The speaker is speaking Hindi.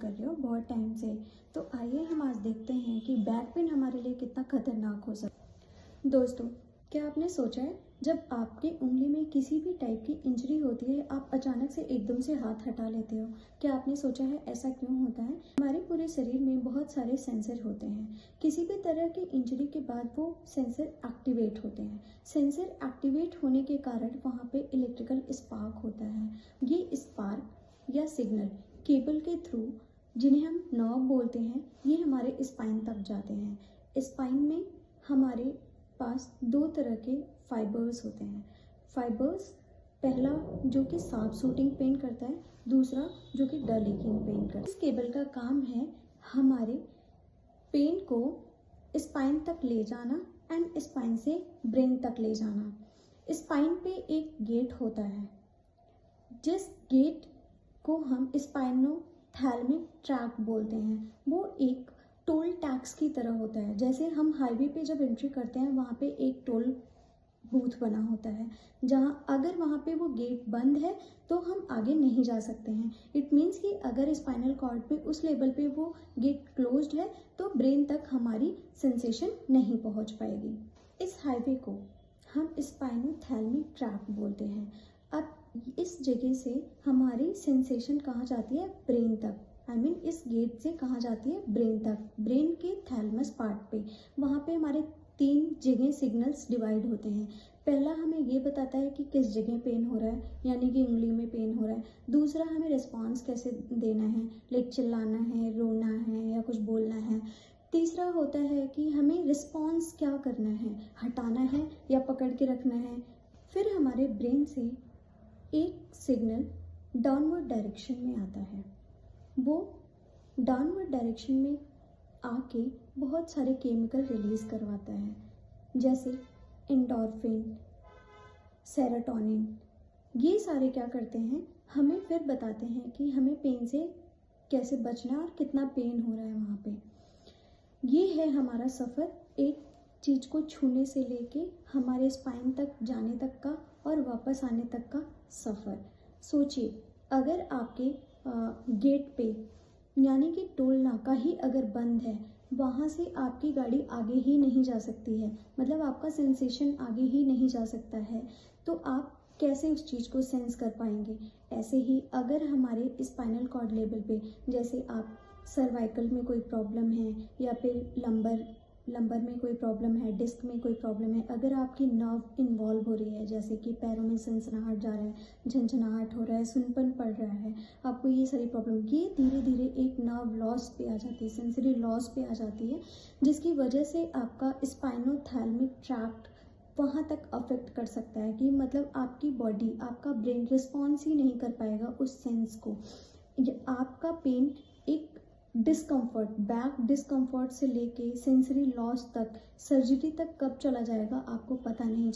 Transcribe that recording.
कर रहे हो बहुत टाइम से, तो आइए हम आज देखते हैं कि बैक पेन हमारे लिए कितना खतरनाक हो सकता है। दोस्तों, क्या आपने सोचा है जब आपकी उंगली में किसी भी टाइप की इंजरी होती है, आप अचानक से एकदम से हाथ हटा लेते हो? क्या आपने सोचा है ऐसा क्यों होता है? हमारे पूरे शरीर में बहुत सारे सेंसर होते हैं। किसी भी तरह की इंजरी के बाद वो सेंसर एक्टिवेट होते हैं। सेंसर एक्टिवेट होने के कारण वहाँ पे इलेक्ट्रिकल स्पार्क होता है। ये स्पार्क या सिग्नल केबल के थ्रू, जिन्हें हम नर्व बोलते हैं, ये हमारे स्पाइन तक जाते हैं। स्पाइन में हमारे पास दो तरह के फाइबर्स होते हैं। फाइबर्स, पहला जो कि शार्प शूटिंग पेन करता है, दूसरा जो कि डल लीकिंग पेन करता है। इस केबल का काम है हमारे पेन को स्पाइन तक ले जाना एंड स्पाइन से ब्रेन तक ले जाना। स्पाइन पे एक गेट होता है, जिस गेट को हम स्पाइनोथैलेमिक ट्रैक्ट बोलते हैं। वो एक टोल टैक्स की तरह होता है। जैसे हम हाईवे पे जब एंट्री करते हैं, वहाँ पे एक टोल बूथ बना होता है, जहाँ अगर वहाँ पे वो गेट बंद है तो हम आगे नहीं जा सकते हैं। इट मीन्स कि अगर स्पाइनल कॉर्ड पे उस लेवल पे वो गेट क्लोज्ड है तो ब्रेन तक हमारी सेंसेशन नहीं पहुँच पाएगी। इस हाईवे को हम स्पाइनोथैलेमिक ट्रैक्ट बोलते हैं। अब इस जगह से हमारी सेंसेशन कहाँ जाती है? ब्रेन तक। इस गेट से कहाँ जाती है? ब्रेन तक। ब्रेन के थैलेमस पार्ट पे, वहाँ पे हमारे 3 जगह सिग्नल्स डिवाइड होते हैं। पहला हमें ये बताता है कि किस जगह पेन हो रहा है, यानी कि उंगली में पेन हो रहा है। दूसरा, हमें रिस्पॉन्स कैसे देना है, लाइक चिल्लाना है, रोना है या कुछ बोलना है। तीसरा होता है कि हमें रिस्पॉन्स क्या करना है, हटाना है या पकड़ के रखना है। फिर हमारे ब्रेन से एक सिग्नल डाउनवर्ड डायरेक्शन में आता है। वो डाउनवर्ड डायरेक्शन में आके बहुत सारे केमिकल रिलीज करवाता है, जैसे एंडोर्फिन, सेरोटोनिन। ये सारे क्या करते हैं, हमें फिर बताते हैं कि हमें पेन से कैसे बचना है और कितना पेन हो रहा है वहाँ पे। ये है हमारा सफ़र, एक चीज़ को छूने से लेके हमारे स्पाइन तक जाने तक का और वापस आने तक का सफ़र। सोचिए, अगर आपके गेट पे, यानी कि टोल नाका ही अगर बंद है, वहाँ से आपकी गाड़ी आगे ही नहीं जा सकती है, मतलब आपका सेंसेशन आगे ही नहीं जा सकता है, तो आप कैसे उस चीज़ को सेंस कर पाएंगे? ऐसे ही अगर हमारे स्पाइनल कॉर्ड लेवल पे, जैसे आप सर्वाइकल में कोई प्रॉब्लम है या फिर लंबर में कोई प्रॉब्लम है, डिस्क में कोई प्रॉब्लम है, अगर आपकी नर्व इन्वॉल्व हो रही है, जैसे कि पैरों में सनसनाहट जा रहा है, झंझनाहट हो रहा है, सुनपन पड़ रहा है, आपको ये सारी प्रॉब्लम, ये धीरे धीरे एक नर्व लॉस पे आ जाती है, सेंसरी लॉस पे आ जाती है, जिसकी वजह से आपका स्पाइनोथैलेमिक ट्रैक्ट वहाँ तक अफेक्ट कर सकता है कि मतलब आपकी बॉडी, आपका ब्रेन रिस्पॉन्स ही नहीं कर पाएगा उस सेंस को। आपका पेन एक डिस्कम्फर्ट, बैक डिस्कम्फर्ट से लेके सेंसरी लॉस तक, सर्जरी तक कब चला जाएगा आपको पता नहीं